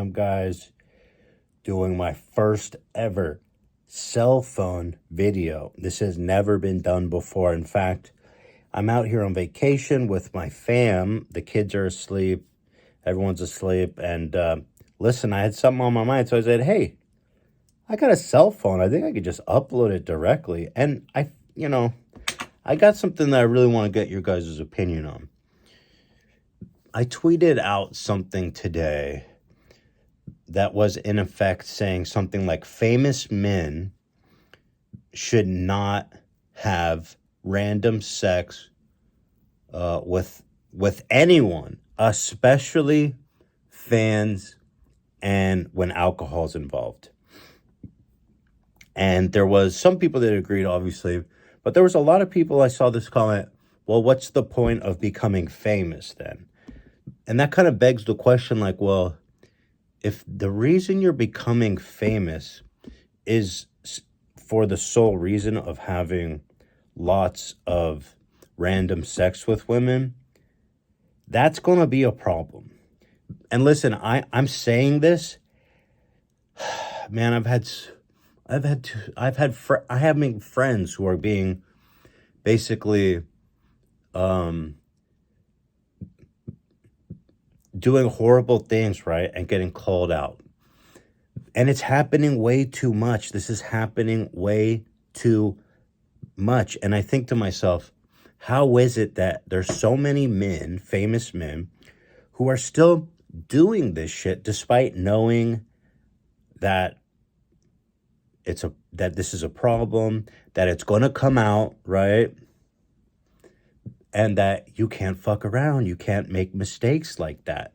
am, guys, doing my first ever cell phone video. This has never been done before. In fact, I'm out here on vacation with my fam. The kids are asleep. Everyone's asleep. And listen, I had something on my mind. So I said, hey, I got a cell phone. I think I could just upload it directly. And I got something that I really want to get your guys' opinion on. I tweeted out something today that was in effect saying something like famous men should not have random sex with anyone, especially fans and when alcohol's involved. And there was some people that agreed, obviously, but there was a lot of people I saw this comment, well, what's the point of becoming famous then? And that kind of begs the question, like, well, if the reason you're becoming famous is for the sole reason of having lots of random sex with women, that's going to be a problem. And listen, I'm saying this, man, I have friends who are being basically doing horrible things, right? And getting called out. And it's happening way too much. This is happening way too much. And I think to myself, how is it that there's so many men, famous men, who are still doing this shit despite knowing that that this is a problem, that it's going to come out, right? And that you can't fuck around. You can't make mistakes like that.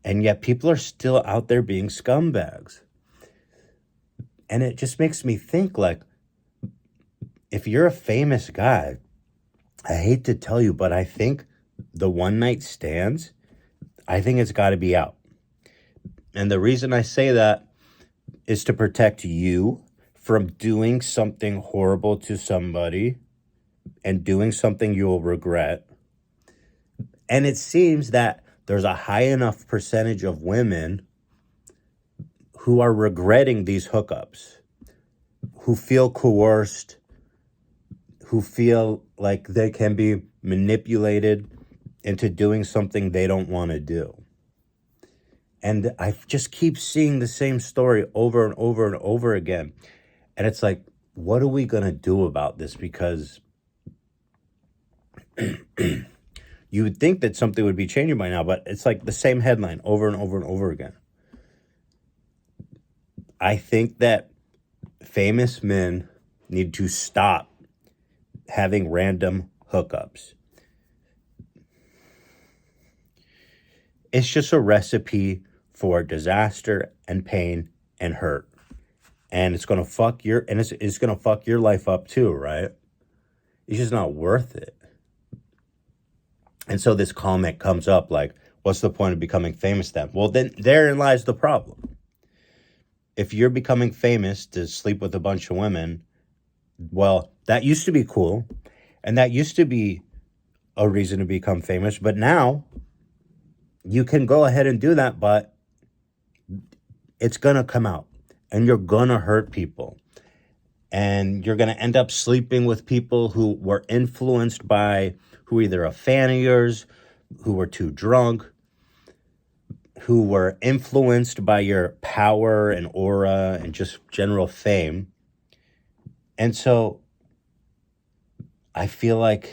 And yet people are still out there being scumbags. And it just makes me think, like, if you're a famous guy, I hate to tell you, but I think the one night stands, I think it's got to be out. And the reason I say that is to protect you from doing something horrible to somebody and doing something you'll regret. And it seems that there's a high enough percentage of women who are regretting these hookups, who feel coerced, who feel like they can be manipulated into doing something they don't want to do. And I just keep seeing the same story over and over and over again. And it's like, what are we going to do about this? Because you would think that something would be changing by now, but it's like the same headline over and over and over again. I think that famous men need to stop having random hookups. It's just a recipe for disaster and pain and hurt. And it's going to fuck it's going to fuck your life up too, right? It's just not worth it. And so this comment comes up like, what's the point of becoming famous then? Well, then therein lies the problem. If you're becoming famous to sleep with a bunch of women, well, that used to be cool. And that used to be a reason to become famous. But now you can go ahead and do that, but it's going to come out and you're going to hurt people. And you're going to end up sleeping with people who were influenced by, who were either a fan of yours, who were too drunk, who were influenced by your power and aura and just general fame. And so I feel like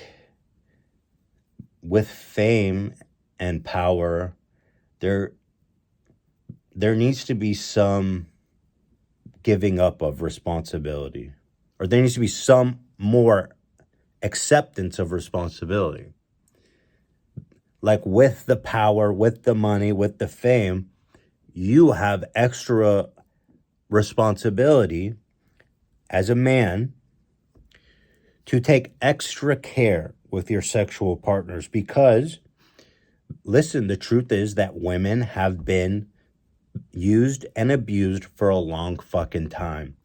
with fame and power, there needs to be some giving up of responsibility, or there needs to be some more acceptance of responsibility. Like with the power, with the money, with the fame, you have extra responsibility as a man to take extra care with your sexual partners because, listen, the truth is that women have been used and abused for a long fucking time.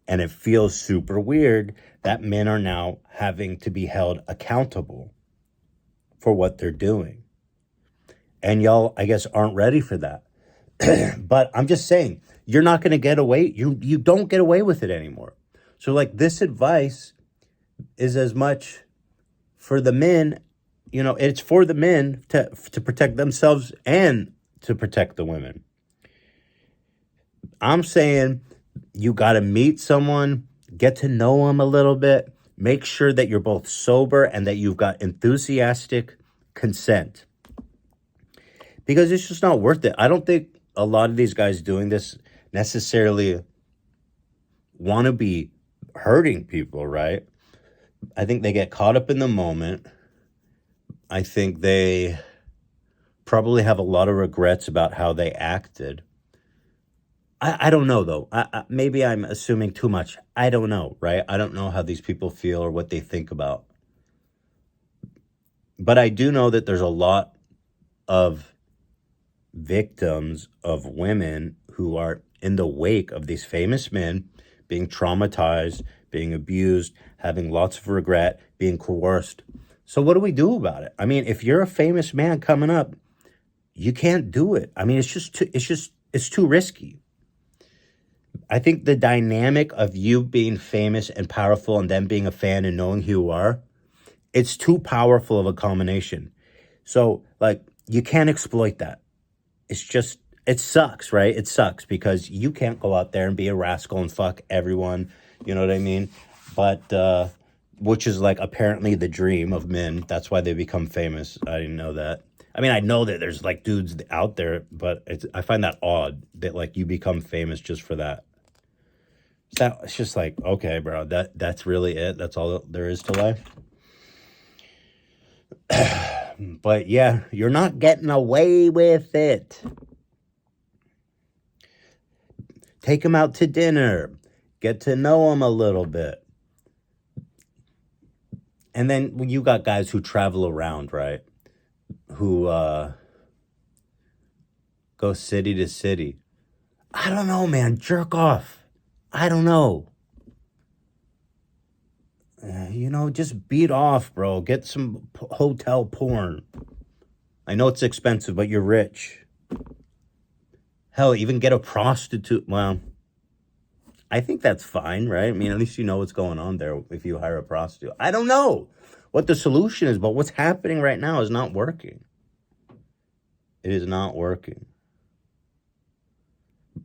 And it feels super weird that men are now having to be held accountable for what they're doing. And y'all, I guess, aren't ready for that. But I'm just saying, you're not going to get away. You don't get away with it anymore. So like this advice is as much for the men, it's for the men to protect themselves and to protect the women. I'm saying you got to meet someone, get to know them a little bit, make sure that you're both sober and that you've got enthusiastic consent. Because it's just not worth it. I don't think a lot of these guys doing this necessarily want to be hurting people, right? I think they get caught up in the moment. I think they probably have a lot of regrets about how they acted. I don't know, though. Maybe I'm assuming too much. I don't know, right? I don't know how these people feel or what they think about. But I do know that there's a lot of victims of women who are in the wake of these famous men being traumatized, being abused, having lots of regret, being coerced. So what do we do about it? I mean, if you're a famous man coming up, you can't do it. I mean, it's too risky. I think the dynamic of you being famous and powerful and then being a fan and knowing who you are, it's too powerful of a combination. So like you can't exploit that. It sucks, right? It sucks because you can't go out there and be a rascal and fuck everyone. You know what I mean? But, which is like apparently the dream of men. That's why they become famous. I didn't know that. I mean, I know that there's like dudes out there, but I find that odd that like you become famous just for that. So it's just like, okay, bro, that's really it. That's all there is to life. But yeah, you're not getting away with it. Take them out to dinner. Get to know them a little bit. And then you got guys who travel around, right? Who go city to city. I don't know, man. Jerk off. I don't know. Just beat off, bro. Get some hotel porn. I know it's expensive, but you're rich. Hell, even get a prostitute. Well, I think that's fine, right? I mean, at least you know what's going on there if you hire a prostitute. I don't know what the solution is, but what's happening right now is not working. It is not working.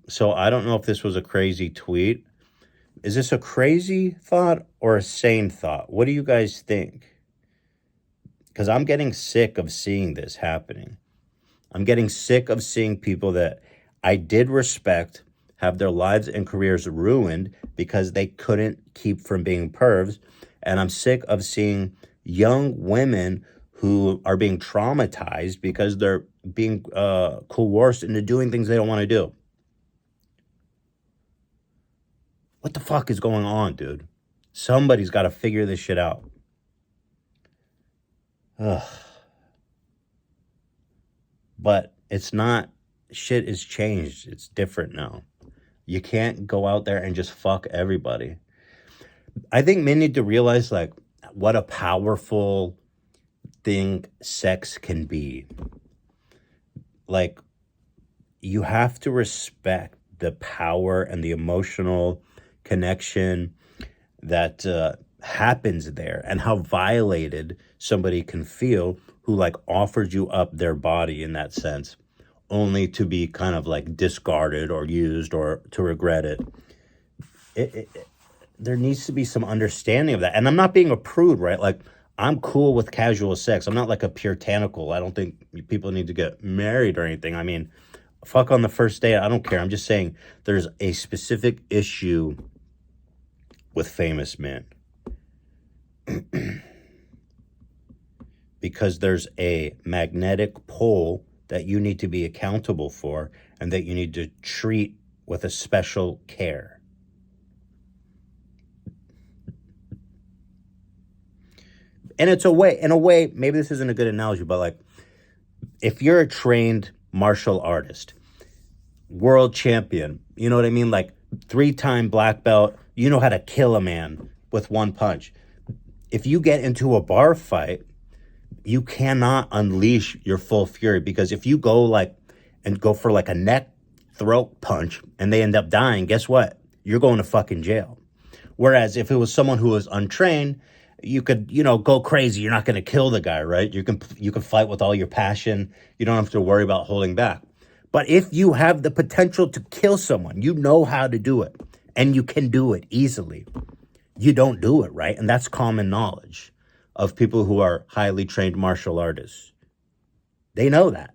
So I don't know if this was a crazy tweet. Is this a crazy thought or a sane thought? What do you guys think? Because I'm getting sick of seeing this happening. I'm getting sick of seeing people that I did respect have their lives and careers ruined because they couldn't keep from being pervs. And I'm sick of seeing young women who are being traumatized because they're being coerced into doing things they don't want to do. What the fuck is going on, dude? Somebody's got to figure this shit out. Ugh. But it's not, shit is changed. It's different now. You can't go out there and just fuck everybody. I think men need to realize like what a powerful thing sex can be. Like you have to respect the power and the emotional connection that happens there and how violated somebody can feel who like offered you up their body in that sense only to be kind of like discarded or used or to regret it. There needs to be some understanding of that. And I'm not being a prude, right? Like I'm cool with casual sex. I'm not like a puritanical. I don't think people need to get married or anything. I mean, fuck on the first date. I don't care. I'm just saying there's a specific issue with famous men. Because there's a magnetic pull that you need to be accountable for and that you need to treat with a special care. And it's in a way, maybe this isn't a good analogy, but like if you're a trained martial artist, world champion, you know what I mean? Like 3-time black belt, you know how to kill a man with one punch. If you get into a bar fight, you cannot unleash your full fury because if you go for like a neck throat punch and they end up dying, guess what? You're going to fucking jail. Whereas if it was someone who was untrained, you could, go crazy. You're not going to kill the guy, right? You can fight with all your passion. You don't have to worry about holding back. But if you have the potential to kill someone, you know how to do it, and you can do it easily, you don't do it, right? And that's common knowledge of people who are highly trained martial artists. They know that.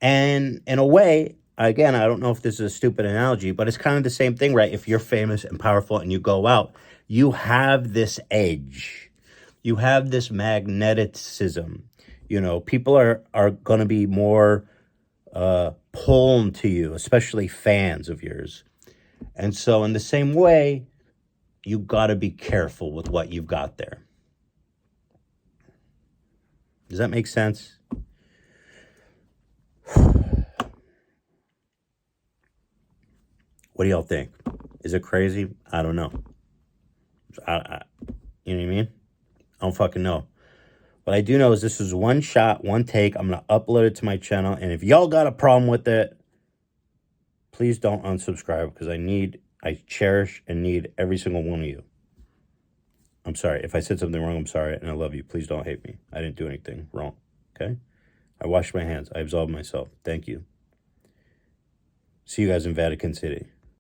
And in a way, again, I don't know if this is a stupid analogy, but it's kind of the same thing, right? If you're famous and powerful and you go out, you have this edge. You have this magneticism. People are going to be more pulled to you, especially fans of yours. And so in the same way, you got to be careful with what you've got there. Does that make sense? What do y'all think? Is it crazy? I don't know. You know what I mean? I don't fucking know. What I do know is this is one shot, one take. I'm going to upload it to my channel. And if y'all got a problem with it, please don't unsubscribe, because I cherish and need every single one of you. I'm sorry. If I said something wrong, I'm sorry. And I love you. Please don't hate me. I didn't do anything wrong. Okay? I washed my hands. I absolved myself. Thank you. See you guys in Vatican City.